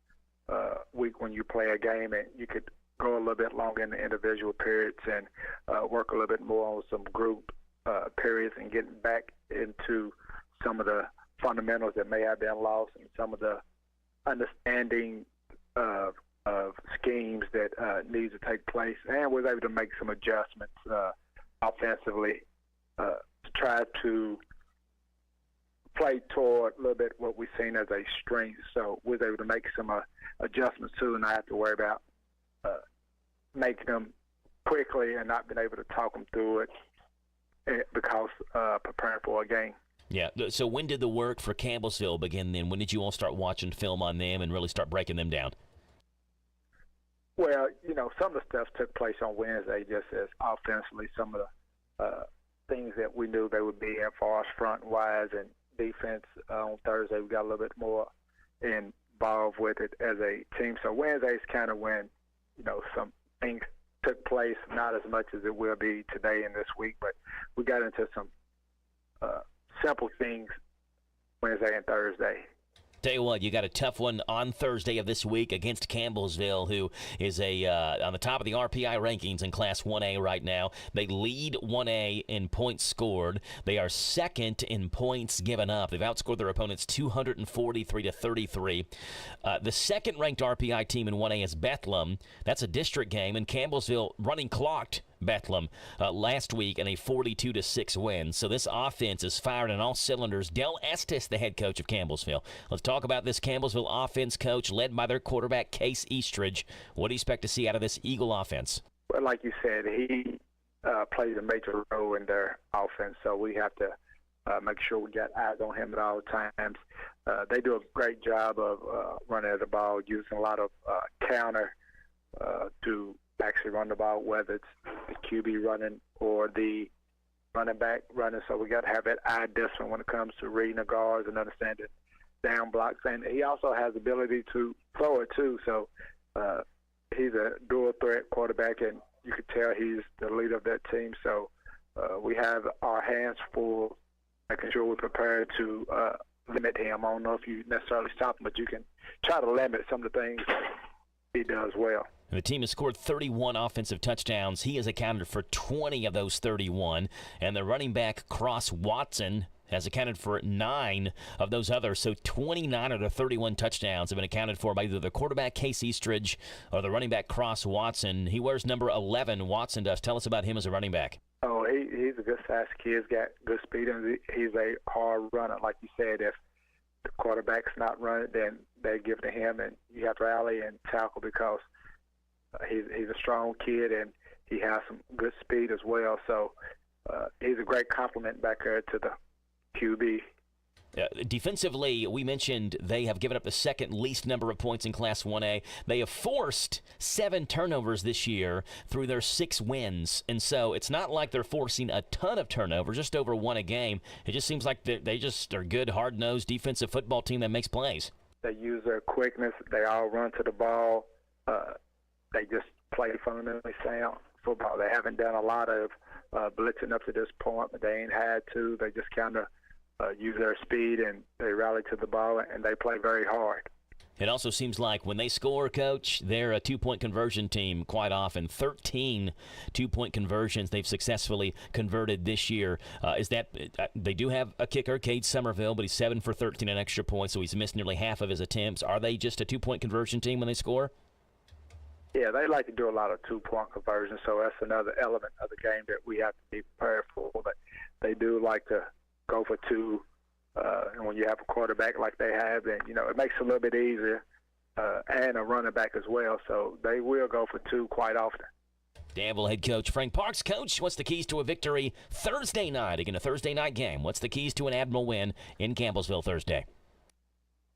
week when you play a game, and you could go a little bit longer in the individual periods and work a little bit more on some group periods and getting back into some of the fundamentals that may have been lost and some of the understanding of schemes that needs to take place, and was able to make some adjustments offensively to try to play toward a little bit what we've seen as a strength. So we was able to make some adjustments too, and I have to worry about making them quickly and not being able to talk them through it because preparing for a game. Yeah, so when did the work for Campbellsville begin then? When did you all start watching film on them and really start breaking them down? Well, you know, some of the stuff took place on Wednesday just as offensively. Some of the things that we knew they would be in for us front-wise and defense on Thursday, we got a little bit more involved with it as a team. So Wednesday is kind of when, you know, some things took place, not as much as it will be today and this week, but we got into some simple things Wednesday and Thursday. Tell you what, you got a tough one on Thursday of this week against Campbellsville, who is on the top of the RPI rankings in Class 1A right now. They lead 1A in points scored. They are second in points given up. They've outscored their opponents 243-33. The second-ranked RPI team in 1A is Bethlehem. That's a district game, and Campbellsville running clocked Bethlehem last week in a 42-6 win. So this offense is firing on all cylinders. Del Estes, the head coach of Campbellsville. Let's talk about this Campbellsville offense, coach, led by their quarterback, Case Eastridge. What do you expect to see out of this Eagle offense? Well, like you said, he plays a major role in their offense, so we have to make sure we got eyes on him at all times. They do a great job of running the ball, using a lot of counter to actually run the ball, whether it's the QB running or the running back running. So we got to have that eye discipline when it comes to reading the guards and understanding down blocks, and he also has the ability to throw it too. So he's a dual threat quarterback, and you could tell he's the leader of that team. So we have our hands full, making sure we're prepared to limit him. I don't know if you necessarily stop him, but you can try to limit some of the things he does well. The team has scored 31 offensive touchdowns. He has accounted for 20 of those 31. And the running back, Cross Watson, has accounted for 9 of those others. So 29 of the 31 touchdowns have been accounted for by either the quarterback, Case Eastridge, or the running back, Cross Watson. He wears number 11, Watson does. Tell us about him as a running back. Oh, he's a good-sized kid. He's got good speed, and he's a hard runner. Like you said, if the quarterback's not running, then they give it to him, and you have to rally and tackle because he's a strong kid, and he has some good speed as well. So he's a great compliment back there to the QB. Defensively, we mentioned they have given up the second least number of points in Class 1A. They have forced 7 turnovers this year through their 6 wins. And so it's not like they're forcing a ton of turnovers, just over 1 a game. It just seems like they just are a good, hard-nosed defensive football team that makes plays. They use their quickness. They all run to the ball. They just play fundamentally sound football. They haven't done a lot of blitzing up to this point, but they ain't had to. They just kind of use their speed, and they rally to the ball, and they play very hard. It also seems like when they score, Coach, they're a 2-point conversion team quite often. 13 2-point conversions they've successfully converted this year. They do have a kicker, Cade Somerville, but he's 7 for 13 on extra points, so he's missed nearly half of his attempts. Are they just a 2-point conversion team when they score? Yeah, they like to do a lot of 2-point conversions, so that's another element of the game that we have to be prepared for. But they do like to go for 2, and when you have a quarterback like they have, then it makes it a little bit easier, and a running back as well. So they will go for 2 quite often. Danville head coach Frank Parks. Coach, what's the keys to a victory Thursday night? Again, a Thursday night game. What's the keys to an Admiral win in Campbellsville Thursday?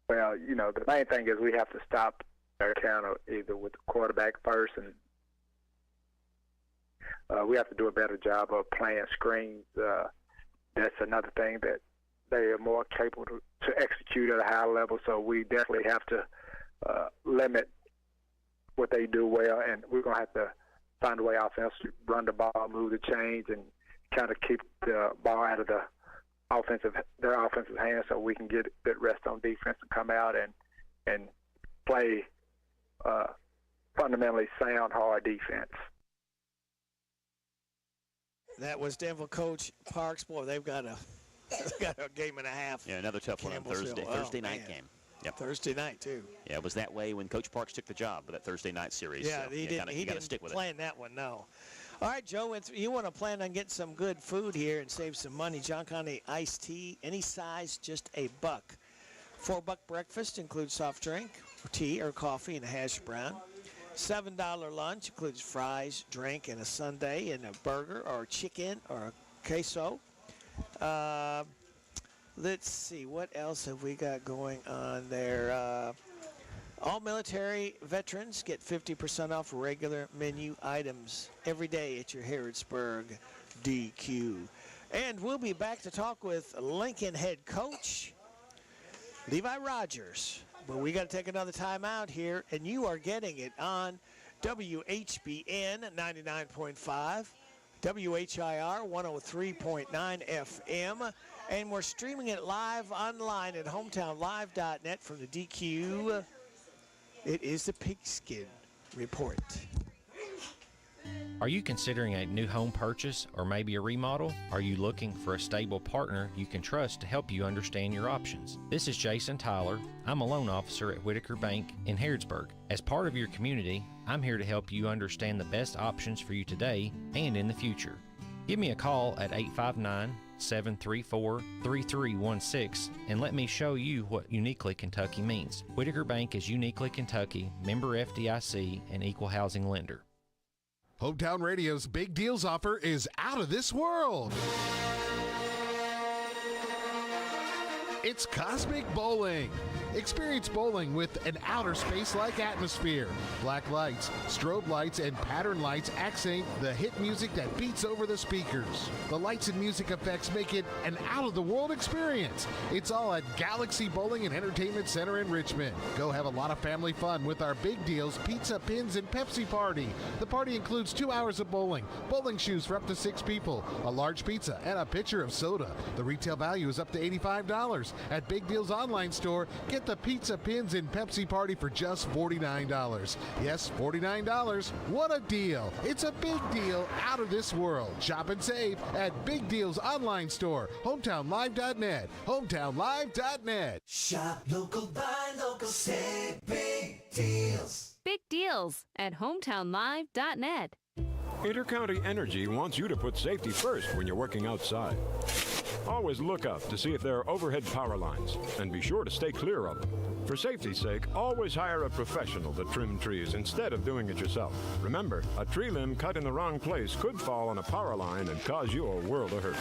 Well, the main thing is we have to stop their counter either with the quarterback first, and we have to do a better job of playing screens. That's another thing that they are more capable to execute at a high level, so we definitely have to limit what they do well, and we're going to have to find a way offensively, run the ball, move the chains, and kind of keep the ball out of their offensive hands so we can get good rest on defense and come out and play fundamentally sound, hard defense. That was Danville coach Parks. Boy, they've got a game and a half. Yeah, another tough one on Thursday. Thursday night game. Yep. Thursday night, too. Yeah, it was that way when Coach Parks took the job with that Thursday night series. Yeah, so he didn't stick with plan that one, no. All right, Joe, you want to plan on getting some good food here and save some money. John County iced tea, any size, just $1. $4 breakfast includes soft drink, tea or coffee, and a hash brown. $7 lunch includes fries, drink, and a sundae, and a burger or chicken or a queso. Let's see, what else have we got going on there? All military veterans get 50% off regular menu items every day at your Harrodsburg DQ. And we'll be back to talk with Lincoln head coach Levi Rogers. But we got to take another time out here, and you are getting it on WHBN 99.5, WHIR 103.9 FM, and we're streaming it live online at hometownlive.net from the DQ. It is the Pigskin Report. Are you considering a new home purchase or maybe a remodel? Are you looking for a stable partner you can trust to help you understand your options? This is Jason Tyler. I'm a loan officer at Whitaker Bank in Harrodsburg. As part of your community, I'm here to help you understand the best options for you today and in the future. Give me a call at 859-734-3316 and let me show you what Uniquely Kentucky means. Whitaker Bank is Uniquely Kentucky, member FDIC, and equal housing lender. Hometown Radio's Big Deals offer is out of this world. It's Cosmic Bowling. Experience bowling with an outer space-like atmosphere. Black lights, strobe lights, and pattern lights accent the hit music that beats over the speakers. The lights and music effects make it an out-of-the-world experience. It's all at Galaxy Bowling and Entertainment Center in Richmond. Go have a lot of family fun with our big deals, pizza, pins, and Pepsi party. The party includes 2 hours of bowling, bowling shoes for up to 6 people, a large pizza, and a pitcher of soda. The retail value is up to $85. At Big Deal's online store, get the pizza, pins, and Pepsi party for just $49. Yes, $49. What a deal. It's a big deal out of this world. Shop and save at Big Deal's online store, hometownlive.net, hometownlive.net. Shop local, buy local, save big deals. Big deals at hometownlive.net. Intercounty Energy wants you to put safety first when you're working outside. Always look up to see if there are overhead power lines, and be sure to stay clear of them. For safety's sake, always hire a professional to trim trees instead of doing it yourself. Remember, a tree limb cut in the wrong place could fall on a power line and cause you a world of hurt.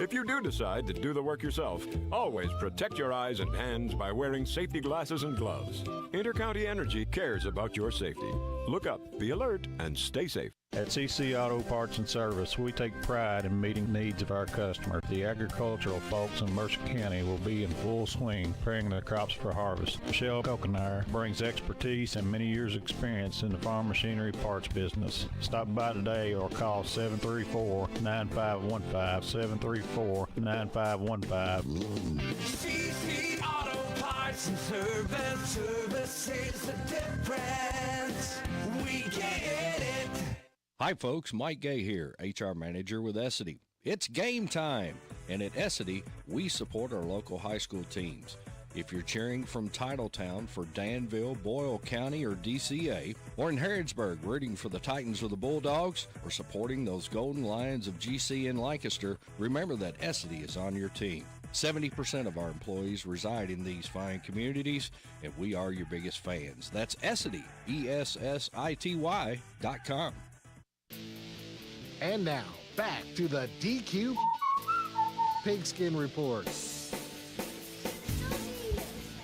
If you do decide to do the work yourself, always protect your eyes and hands by wearing safety glasses and gloves. Intercounty Energy cares about your safety. Look up, be alert, and stay safe. At CC Auto Parts and Service, we take pride in meeting the needs of our customers. The agricultural folks in Mercer County will be in full swing, preparing their crops for harvest. Michelle Kokenair brings expertise and many years' experience in the farm machinery parts business. Stop by today or call 734-9515, 734-9515. CC Auto Parts and Service, service is the difference. We get it. Hi folks, Mike Gay here, HR Manager with Essity. It's game time, and at Essity, we support our local high school teams. If you're cheering from Titletown for Danville, Boyle County, or DCA, or in Harrodsburg rooting for the Titans or the Bulldogs, or supporting those Golden Lions of GC in Lancaster, remember that Essity is on your team. 70% of our employees reside in these fine communities, and we are your biggest fans. That's Essity, ESSITY.com. And now, back to the DQ Pigskin Report.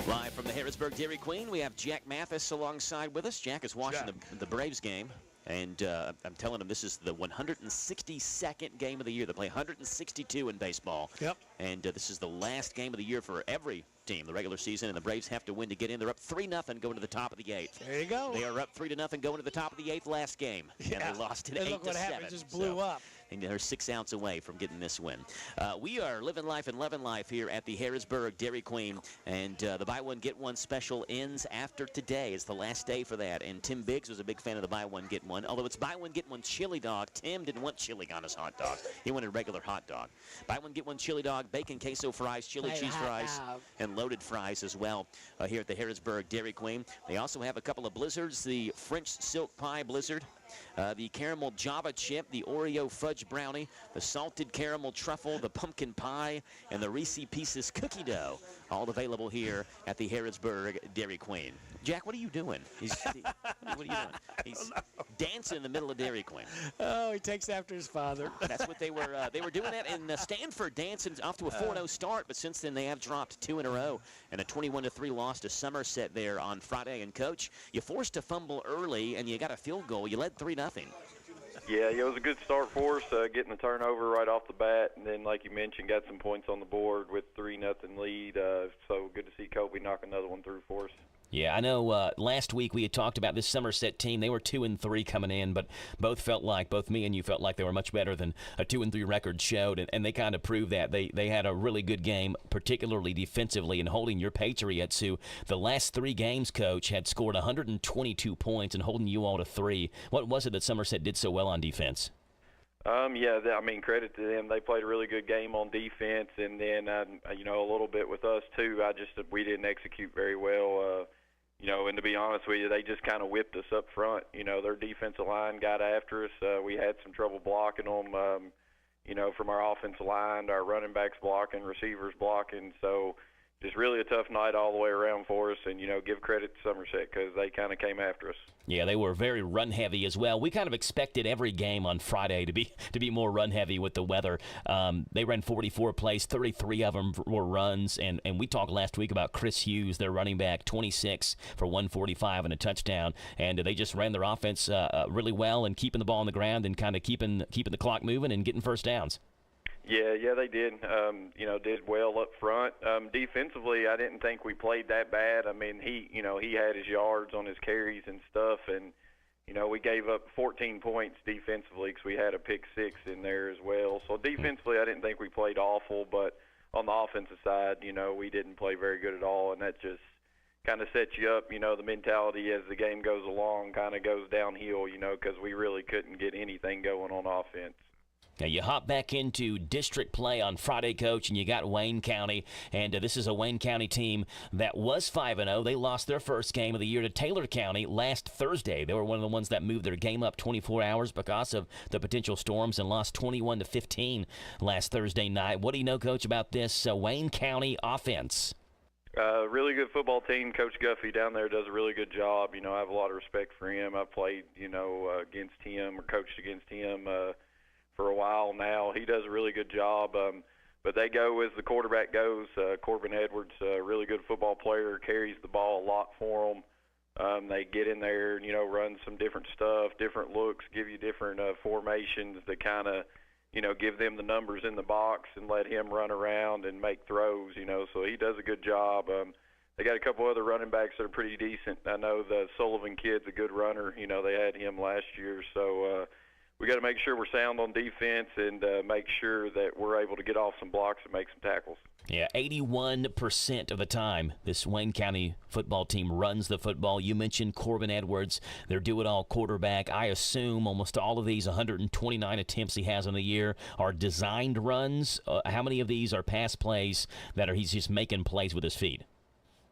Live from the Harrisburg Dairy Queen, we have Jack Mathis alongside with us. Jack is watching the Braves game, and I'm telling him this is the 162nd game of the year. They play 162 in baseball. Yep. And this is the last game of the year for every team, the regular season, and the Braves have to win to get in. They're up 3-0 going to the top of the 8th. There you go. They are up 3-0 going to the top of the 8th last game, and they lost it 8-7. Look what happened, just blew up. And they're 6 outs away from getting this win. We are living life and loving life here at the Harrisburg Dairy Queen, and the Buy One Get One special ends after today. It's the last day for that, and Tim Biggs was a big fan of the Buy One Get One. Although it's Buy One Get One chili dog, Tim didn't want chili on his hot dog. He wanted a regular hot dog. Buy One Get One chili dog, bacon queso fries, chili cheese fries, and loaded fries as well here at the Harrisburg Dairy Queen. They also have a couple of blizzards, the French silk pie blizzard, the caramel Java chip, the Oreo fudge brownie, the salted caramel truffle, the pumpkin pie, and the Reese Pieces cookie dough, all available here at the Harrisburg Dairy Queen. Jack, what are you doing? What are you doing? He's dancing in the middle of Dairy Queen. Oh, he takes after his father. That's what they were doing that in Stanford, dancing off to a 4-0 start, but since then they have dropped 2 in a row and a 21-3 loss to Somerset there on Friday. And Coach, you forced a fumble early and you got a field goal. You led 3-0. Yeah, it was a good start for us, getting the turnover right off the bat, and then, like you mentioned, got some points on the board with 3-0 lead. So good to see Kobe knock another one through for us. Yeah, I know last week we had talked about this Somerset team. They were 2-3 coming in, but both me and you felt like they were much better than a 2-3 record showed, and they kind of proved that. They had a really good game, particularly defensively, and holding your Patriots, who the last 3 games, Coach, had scored 122 points and holding you all to 3. What was it that Somerset did so well on defense? Credit to them. They played a really good game on defense, and then, a little bit with us, too. We didn't execute very well. And to be honest with you, they just kind of whipped us up front. Their defensive line got after us. We had some trouble blocking them, from our offensive line, our running backs blocking, receivers blocking. So, just really a tough night all the way around for us, and, give credit to Somerset because they kind of came after us. Yeah, they were very run-heavy as well. We kind of expected every game on Friday to be more run-heavy with the weather. They ran 44 plays, 33 of them were runs, and we talked last week about Chris Hughes, their running back, 26 for 145 and a touchdown, and they just ran their offense really well and keeping the ball on the ground and kind of keeping the clock moving and getting first downs. Yeah, they did. Did well up front. Defensively, I didn't think we played that bad. I mean, he had his yards on his carries and stuff, and we gave up 14 points defensively because we had a pick six in there as well. So defensively, I didn't think we played awful, but on the offensive side, we didn't play very good at all, and that just kind of sets you up. The mentality as the game goes along kind of goes downhill, because we really couldn't get anything going on offense. Now you hop back into district play on Friday, Coach, and you got Wayne County, and this is a Wayne County team that was 5-0. They lost their first game of the year to Taylor County last Thursday. They were one of the ones that moved their game up 24 hours because of the potential storms and lost 21-15 last Thursday night. What do you know, Coach, about this Wayne County offense? Really good football team. Coach Guffey down there does a really good job. I have a lot of respect for him. I've played, against him or coached against him for a while now. He does a really good job. But they go as the quarterback goes. Corbin Edwards, a really good football player, carries the ball a lot for them. They get in there, run some different stuff, different looks, give you different formations that kind of, give them the numbers in the box and let him run around and make throws, So he does a good job. They got a couple other running backs that are pretty decent. I know the Sullivan kid's a good runner. They had him last year. So we got to make sure we're sound on defense and make sure that we're able to get off some blocks and make some tackles. Yeah, 81% of the time this Wayne County football team runs the football. You mentioned Corbin Edwards, their do-it-all quarterback. I assume almost all of these 129 attempts he has in the year are designed runs. How many of these are pass plays that he's just making plays with his feet?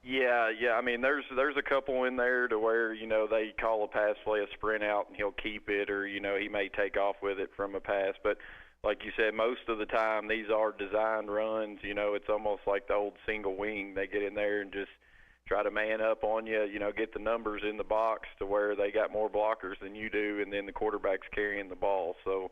Yeah. I mean, there's a couple in there to where, they call a pass play a sprint out and he'll keep it, or, he may take off with it from a pass. But like you said, most of the time these are designed runs. It's almost like the old single wing. They get in there and just try to man up on you, get the numbers in the box to where they got more blockers than you do, and then the quarterback's carrying the ball. So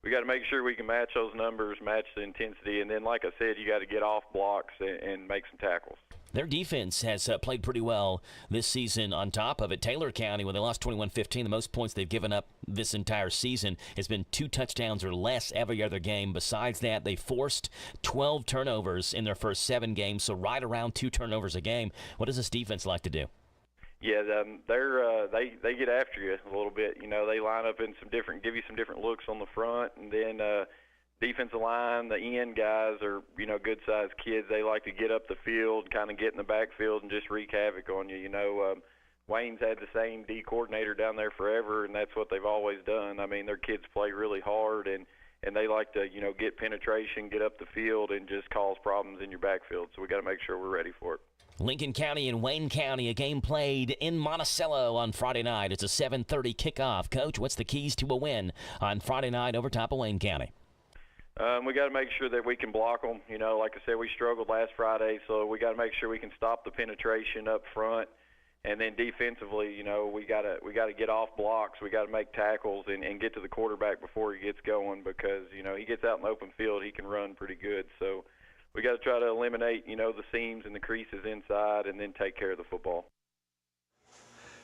we got to make sure we can match those numbers, match the intensity, and then, like I said, you got to get off blocks and make some tackles. Their defense has played pretty well this season. On top of it, Taylor County, when they lost 21-15, the most points they've given up this entire season has been 2 touchdowns or less every other game. Besides that, they forced 12 turnovers in their first 7 games, so right around 2 turnovers a game. What does this defense like to do? Yeah, they get after you a little bit. They line up in give you some different looks on the front, and then defensive line, the end guys are, good-sized kids. They like to get up the field, kind of get in the backfield and just wreak havoc on you. Wayne's had the same D coordinator down there forever, and that's what they've always done. I mean, their kids play really hard, and they like to, get penetration, get up the field, and just cause problems in your backfield. So we got to make sure we're ready for it. Lincoln County and Wayne County, a game played in Monticello on Friday night. It's a 7:30 kickoff. Coach, what's the keys to a win on Friday night over top of Wayne County? We got to make sure that we can block them. Like I said, we struggled last Friday, so we got to make sure we can stop the penetration up front. And then defensively, we got to get off blocks. We got to make tackles and get to the quarterback before he gets going, because he gets out in the open field, he can run pretty good. So we got to try to eliminate the seams and the creases inside, and then take care of the football.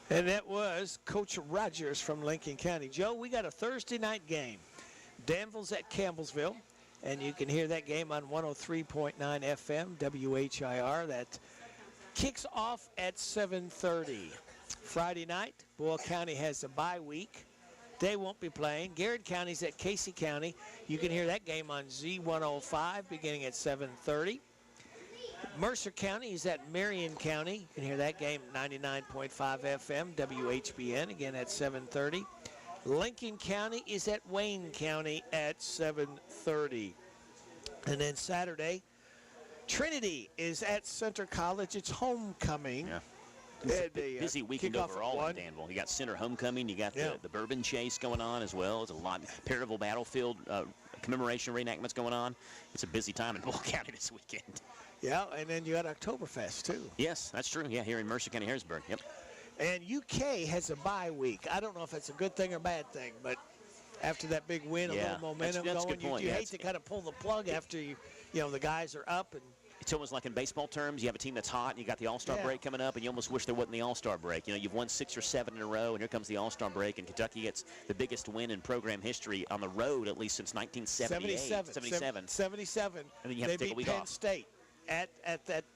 And that was Coach Rogers from Lincoln County. Joe, we got a Thursday night game. Danville's at Campbellsville, and you can hear that game on 103.9 FM, WHIR. That kicks off at 7:30. Friday night, Boyle County has a bye week. They won't be playing. Garrett County's at Casey County. You can hear that game on Z105 beginning at 7:30. Mercer County is at Marion County. You can hear that game 99.5 FM, WHBN, again at 7:30. Lincoln County is at Wayne County at 7:30. And then Saturday, Trinity is at Center College. It's homecoming. Yeah. It's a busy weekend overall in Danville. You got Center homecoming. You got the Bourbon Chase going on as well. It's a lot. Perryville Battlefield commemoration reenactments going on. It's a busy time in Bull County this weekend. Yeah, and then you got Oktoberfest, too. Yes, that's true. Yeah, here in Mercer County, Harrisburg. Yep. And UK has a bye week. I don't know if it's a good thing or bad thing, but after that big win, a little momentum that's going, a good point. you hate to kind of pull the plug after the guys are up. And it's almost like in baseball terms, you have a team that's hot, and you got the All-Star break coming up, and you almost wish there wasn't the All-Star break. You've won 6 or 7 in a row, and here comes the All-Star break, and Kentucky gets the biggest win in program history on the road, at least since 1978. 77. And then you have to take a week beat Penn off. State at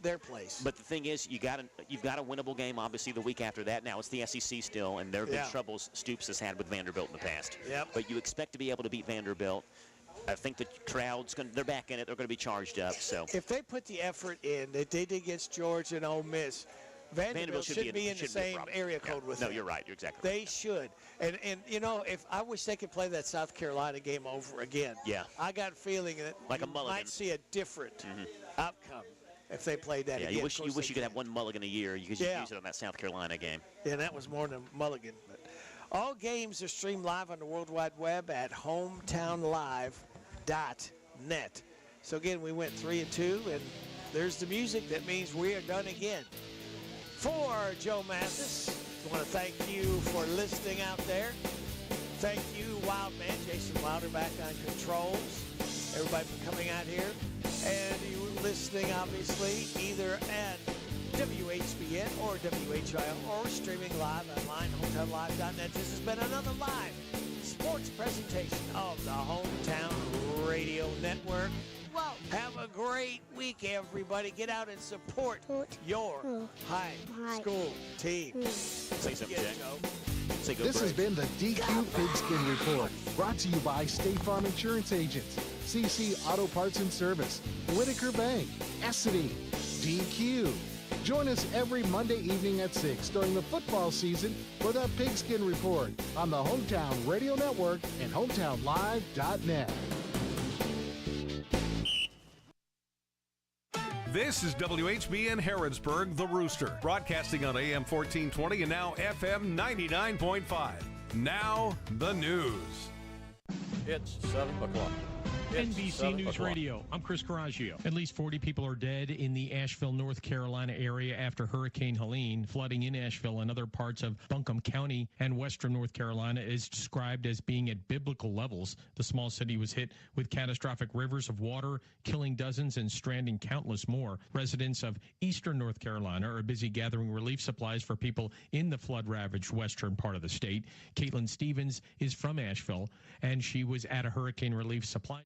their place. But the thing is, you've got a winnable game, obviously, the week after that. Now it's the SEC still, and there have been troubles Stoops has had with Vanderbilt in the past. Yep. But you expect to be able to beat Vanderbilt. I think the crowd's they're back in it. They're going to be charged up. So if they put the effort in that they did against Georgia and Ole Miss, Vanderbilt should be in the same area code with them. No, you're right. You're exactly right. They should. And if I wish they could play that South Carolina game over again. Yeah. I got a feeling that like you a mulligan. might see a different outcome if they played that again. You wish you could have one mulligan a year. You could use it on that South Carolina game. Yeah, that was more than a mulligan. But all games are streamed live on the World Wide Web at hometownlive.net. So again, we went 3-2, and there's the music. That means we are done again. For Joe Mathis, I want to thank you for listening out there. Thank you, Wildman, Jason Wilder back on controls. Everybody for coming out here. And you listening, obviously, either at WHBN or WHIO or streaming live online, hometownlive.net. This has been another live sports presentation of the Hometown Radio Network. Well, have a great week, everybody. Get out and support your high school team. Say something, Jack. Say go This has Braves. been the DQ Pigskin Report, brought to you by State Farm Insurance Agents, CC Auto Parts and Service, Whitaker Bank, Essity, DQ. Join us every Monday evening at 6 during the football season for the Pigskin Report on the Hometown Radio Network and hometownlive.net. This is WHBN Harrodsburg, The Rooster, broadcasting on AM 1420 and now FM 99.5. Now, the news. It's 7 o'clock. NBC News Radio. I'm Chris Coraggio. At least 40 people are dead in the Asheville, North Carolina area after Hurricane Helene. Flooding in Asheville and other parts of Buncombe County and western North Carolina is described as being at biblical levels. The small city was hit with catastrophic rivers of water, killing dozens and stranding countless more. Residents of eastern North Carolina are busy gathering relief supplies for people in the flood-ravaged western part of the state. Caitlin Stevens is from Asheville, and she was at a hurricane relief supply